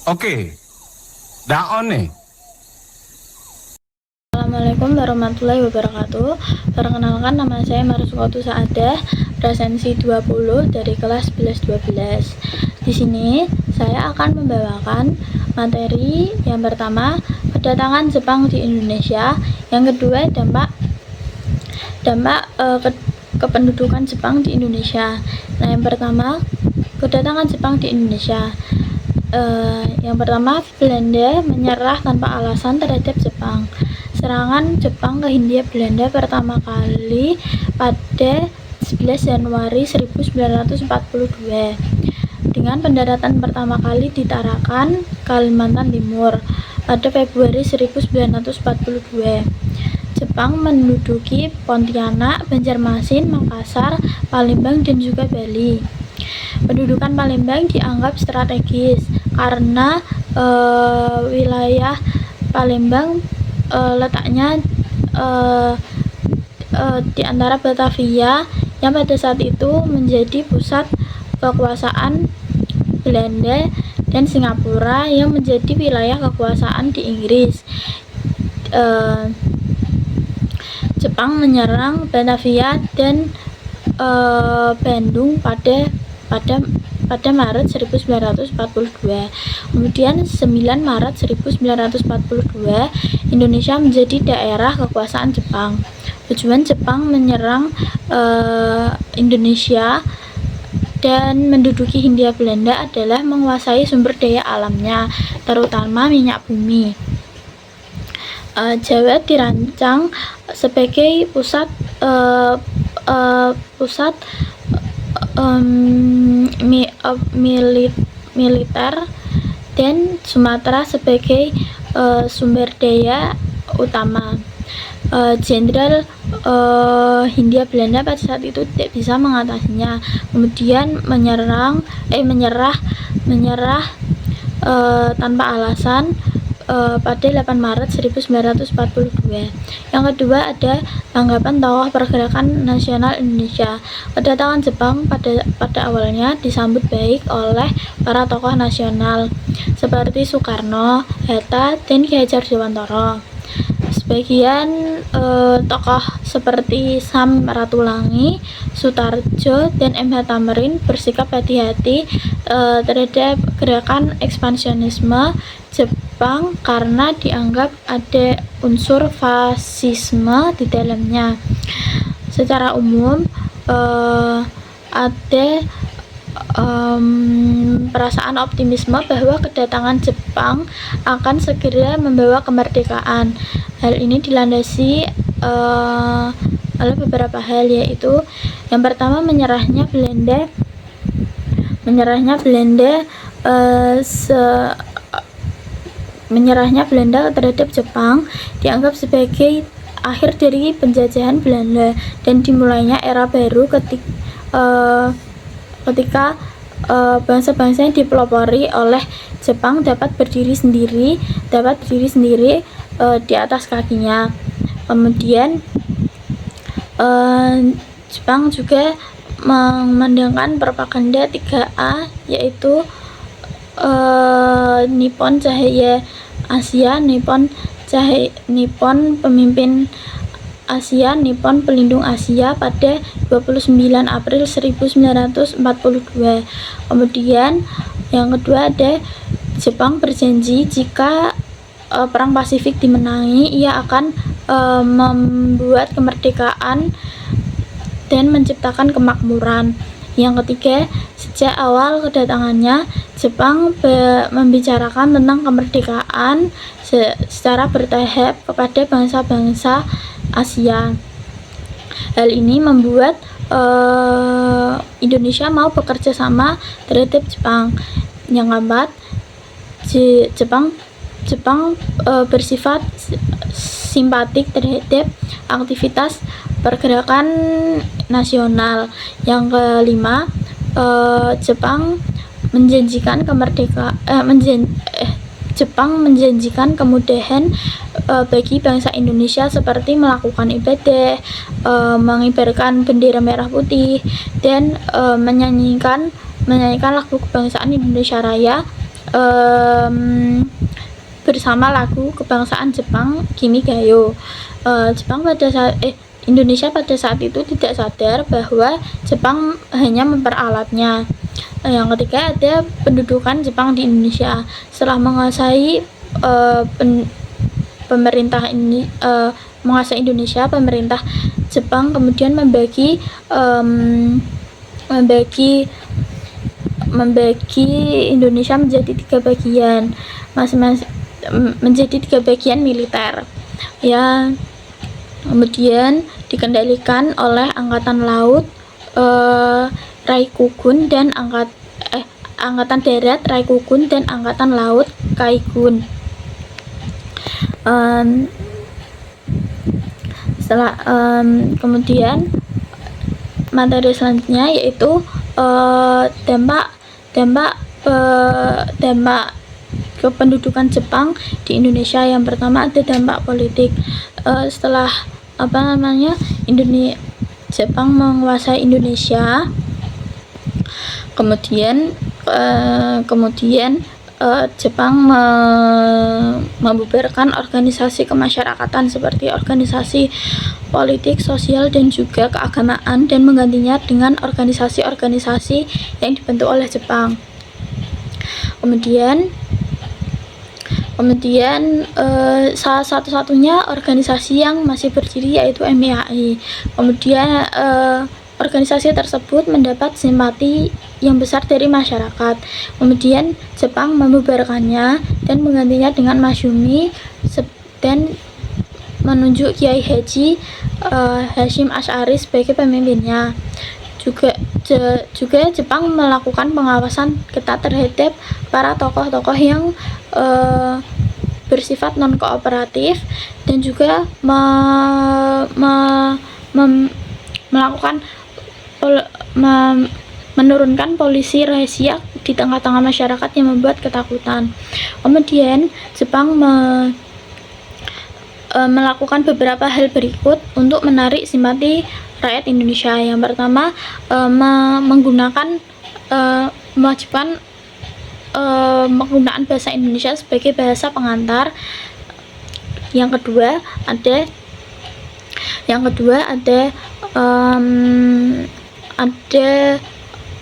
Oke, daon nih. Assalamualaikum warahmatullahi wabarakatuh. Perkenalkan, nama saya Marzukotu Saadah, presensi 20 dari kelas 11-12. Di sini saya akan membawakan materi yang pertama, kedatangan Jepang di Indonesia. Yang kedua, dampak kependudukan Jepang di Indonesia. Nah, yang pertama, kedatangan Jepang di Indonesia. Yang pertama, Belanda menyerah tanpa alasan terhadap Jepang. Serangan Jepang ke Hindia Belanda pertama kali pada 11 Januari 1942 dengan pendaratan pertama kali di Tarakan, Kalimantan Timur pada Februari 1942. Jepang menduduki Pontianak, Banjarmasin, Makassar, Palembang, dan juga Bali. Pendudukan Palembang dianggap strategis karena wilayah Palembang letaknya di antara Batavia yang pada saat itu menjadi pusat kekuasaan Belanda dan Singapura yang menjadi wilayah kekuasaan di Inggris. Jepang menyerang Batavia dan Bandung pada Maret 1942. Kemudian 9 Maret 1942 Indonesia menjadi daerah kekuasaan Jepang. Tujuan Jepang menyerang Indonesia dan menduduki Hindia Belanda adalah menguasai sumber daya alamnya, terutama minyak bumi. Jawa dirancang sebagai pusat militer dan Sumatera sebagai sumber daya utama. Jenderal Hindia Belanda pada saat itu tidak bisa mengatasinya, kemudian menyerah tanpa alasan pada 8 Maret 1942. Yang kedua ada tanggapan tokoh pergerakan nasional Indonesia. Kedatangan Jepang pada awalnya disambut baik oleh para tokoh nasional seperti Soekarno, Hatta, dan Ki Hajar Dewantara. Sebagian tokoh seperti Sam Ratulangi, Sutarjo, dan M.H. Tamrin bersikap hati-hati terhadap gerakan ekspansionisme Jepang karena dianggap ada unsur fasisme di dalamnya. Secara umum ada perasaan optimisme bahwa kedatangan Jepang akan segera membawa kemerdekaan. Hal ini dilandasi oleh beberapa hal, yaitu yang pertama menyerahnya Belanda terhadap Jepang dianggap sebagai akhir dari penjajahan Belanda dan dimulainya era baru ketika bangsa-bangsa yang dipelopori oleh Jepang dapat berdiri sendiri di atas kakinya. Kemudian Jepang juga mengandalkan propaganda 3A, yaitu Nippon Cahaya Asia, Nippon Pemimpin Asia, Nippon Pelindung Asia pada 29 April 1942. Kemudian yang kedua ada Jepang berjanji jika Perang Pasifik dimenangi, ia akan membuat kemerdekaan dan menciptakan kemakmuran. Yang ketiga, sejak awal kedatangannya, Jepang membicarakan tentang kemerdekaan secara bertahap kepada bangsa-bangsa Asia. Hal ini membuat Indonesia mau bekerja sama terhadap Jepang. Yang keempat, Jepang bersifat simpatik terhadap aktivitas pergerakan nasional. Yang kelima, Jepang menjanjikan kemudahan bagi bangsa Indonesia seperti melakukan ibadah, mengibarkan bendera merah putih, dan menyanyikan lagu kebangsaan Indonesia Raya bersama lagu kebangsaan Jepang Kimi Gayo. Indonesia pada saat itu tidak sadar bahwa Jepang hanya memperalatnya. Yang ketiga ada pendudukan Jepang di Indonesia. Setelah menguasai menguasai Indonesia, pemerintah Jepang kemudian membagi Indonesia menjadi 3 bagian, masing-masing menjadi 3 bagian militer. Ya, kemudian dikendalikan oleh Angkatan Laut Raikkogun dan Angkatan Darat Raikkogun dan Angkatan Laut Kaigun. Kemudian materi selanjutnya yaitu dampak kependudukan Jepang di Indonesia. Yang pertama ada dampak politik. Setelah Jepang menguasai Indonesia, kemudian Jepang membubarkan organisasi kemasyarakatan seperti organisasi politik, sosial, dan juga keagamaan, dan menggantinya dengan organisasi-organisasi yang dibentuk oleh Jepang. Kemudian salah satu-satunya organisasi yang masih berdiri yaitu MIAI. Kemudian organisasi tersebut mendapat simpati yang besar dari masyarakat. Kemudian Jepang membubarkannya dan menggantinya dengan Masyumi dan menunjuk Kiai Haji Hashim Asy'ari sebagai pemimpinnya. Juga Jepang melakukan pengawasan ketat terhadap para tokoh-tokoh yang bersifat non-kooperatif, dan juga menurunkan polisi rahasia di tengah-tengah masyarakat yang membuat ketakutan. Kemudian Jepang melakukan beberapa hal berikut untuk menarik simpati rakyat Indonesia. Yang pertama, mewajibkan penggunaan bahasa Indonesia sebagai bahasa pengantar. Yang kedua ada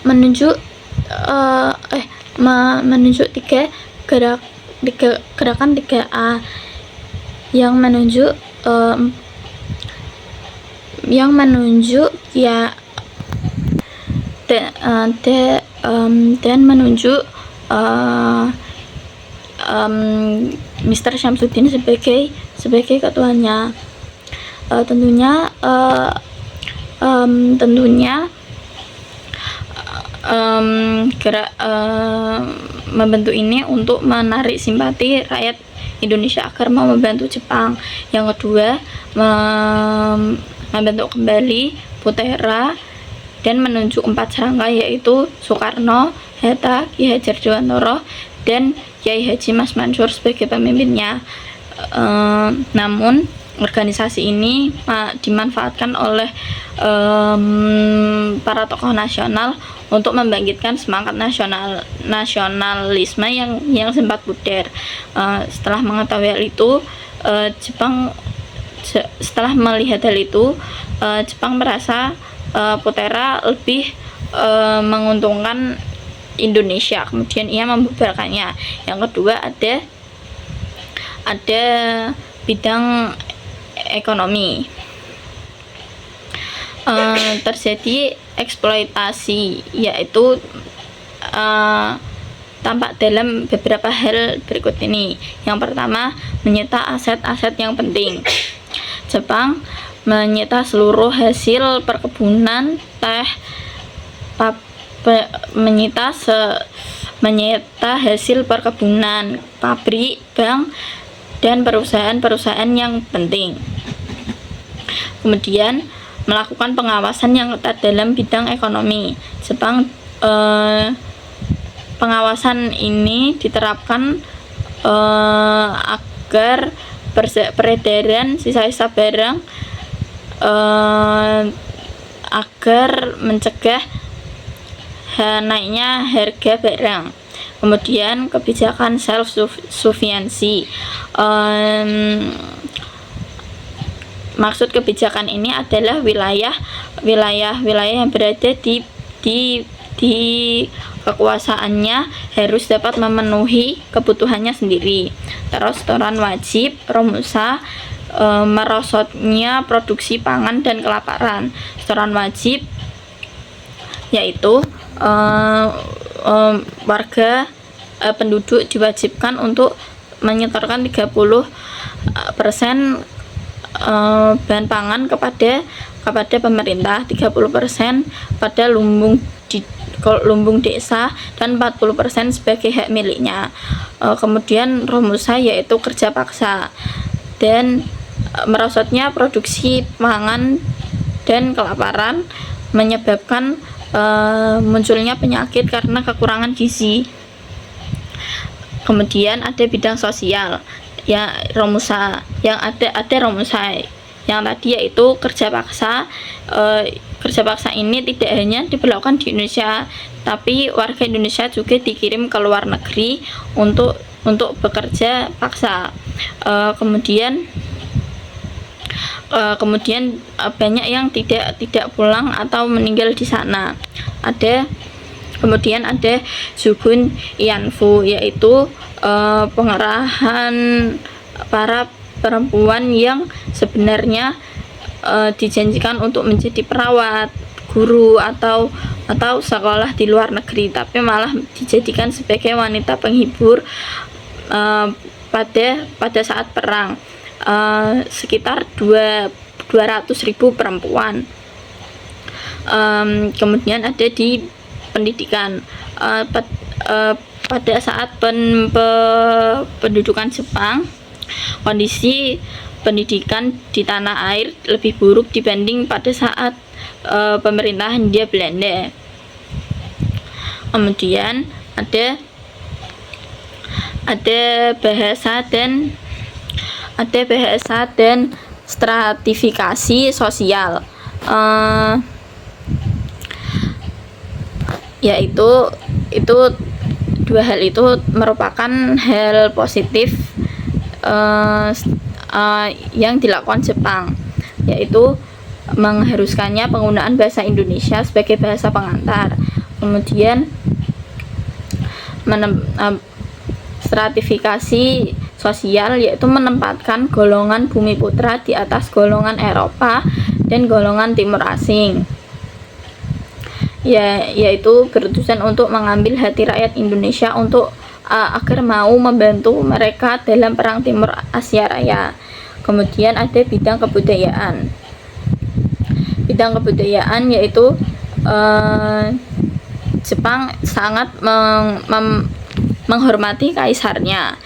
menunjuk gerakan 3A yang menunjuk Mr. Syamsuddin sebagai ketuanya. Tentunya membentuk ini untuk menarik simpati rakyat Indonesia agar mau membantu Jepang. Yang kedua, membentuk kembali Putera dan menunjuk 4 serangga yaitu Soekarno, Hatta, Ki Hajar Dewantara, dan Kiai Haji Mas Mansur sebagai pemimpinnya. Namun organisasi ini dimanfaatkan oleh para tokoh nasional untuk membangkitkan semangat nasionalisme yang sempat pudar. Setelah mengetahui hal itu, setelah melihat hal itu, Jepang merasa Putera lebih menguntungkan Indonesia. Kemudian ia membubarkannya. Yang kedua ada bidang ekonomi. Terjadi eksploitasi, yaitu tampak dalam beberapa hal berikut ini. Yang pertama, menyita aset-aset yang penting. Jepang menyita seluruh hasil perkebunan teh, menyita hasil perkebunan, pabrik, bank, dan perusahaan-perusahaan yang penting. Kemudian melakukan pengawasan yang ketat dalam bidang ekonomi. Jepang pengawasan ini diterapkan agar peredaran sisa-sisa barang, agar mencegah naiknya harga barang. Kemudian kebijakan self sufficiency. Maksud kebijakan ini adalah wilayah yang berada di kekuasaannya harus dapat memenuhi kebutuhannya sendiri. Terus setoran wajib, Romusa, merosotnya produksi pangan dan kelaparan. Setoran wajib yaitu warga penduduk diwajibkan untuk menyetorkan 30% bahan pangan kepada pemerintah, 30% pada lumbung desa, dan 40% sebagai hak miliknya. Kemudian Romusa yaitu kerja paksa dan merosotnya produksi pangan dan kelaparan menyebabkan munculnya penyakit karena kekurangan gizi. Kemudian ada bidang sosial ya, Romusa yang ada Romusa yang tadi yaitu kerja paksa. Kerja paksa ini tidak hanya diberlakukan di Indonesia, tapi warga Indonesia juga dikirim ke luar negeri untuk bekerja paksa. Kemudian banyak yang tidak pulang atau meninggal di sana. Kemudian ada Jugun Ianfu, yaitu pengerahan para perempuan yang sebenarnya dijanjikan untuk menjadi perawat, guru atau sekolah di luar negeri, tapi malah dijadikan sebagai wanita penghibur pada saat perang. Sekitar 200.000 perempuan. Kemudian ada di pendidikan. Pada saat pendudukan Jepang, kondisi pendidikan di tanah air lebih buruk dibanding pada saat pemerintahan Hindia Belanda. Kemudian ada bahasa dan stratifikasi sosial, yaitu dua hal itu merupakan hal positif yang dilakukan Jepang, yaitu mengharuskannya penggunaan bahasa Indonesia sebagai bahasa pengantar. Kemudian stratifikasi sosial yaitu menempatkan golongan bumi putra di atas golongan Eropa dan golongan timur asing, yaitu berutusan untuk mengambil hati rakyat Indonesia untuk agar mau membantu mereka dalam perang Timur Asia Raya. Kemudian ada bidang kebudayaan. Bidang kebudayaan yaitu Jepang sangat menghormati kaisarnya,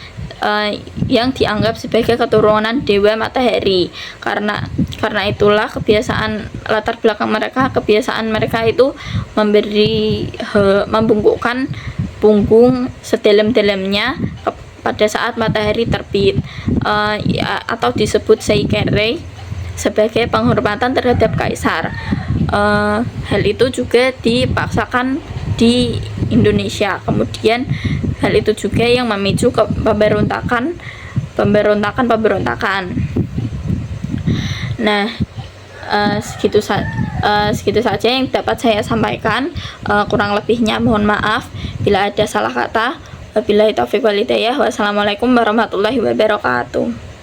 yang dianggap sebagai keturunan Dewa Matahari. Karena itulah latar belakang mereka itu membungkukkan punggung sedalam-dalamnya pada saat matahari terbit, atau disebut seikere, sebagai penghormatan terhadap kaisar. Hal itu juga dipaksakan di Indonesia. Kemudian hal itu juga yang memicu ke pemberontakan. Nah, segitu saja yang dapat saya sampaikan. Kurang lebihnya mohon maaf bila ada salah kata. Wabillahi taufiq wal hidayah. Wassalamualaikum warahmatullahi wabarakatuh.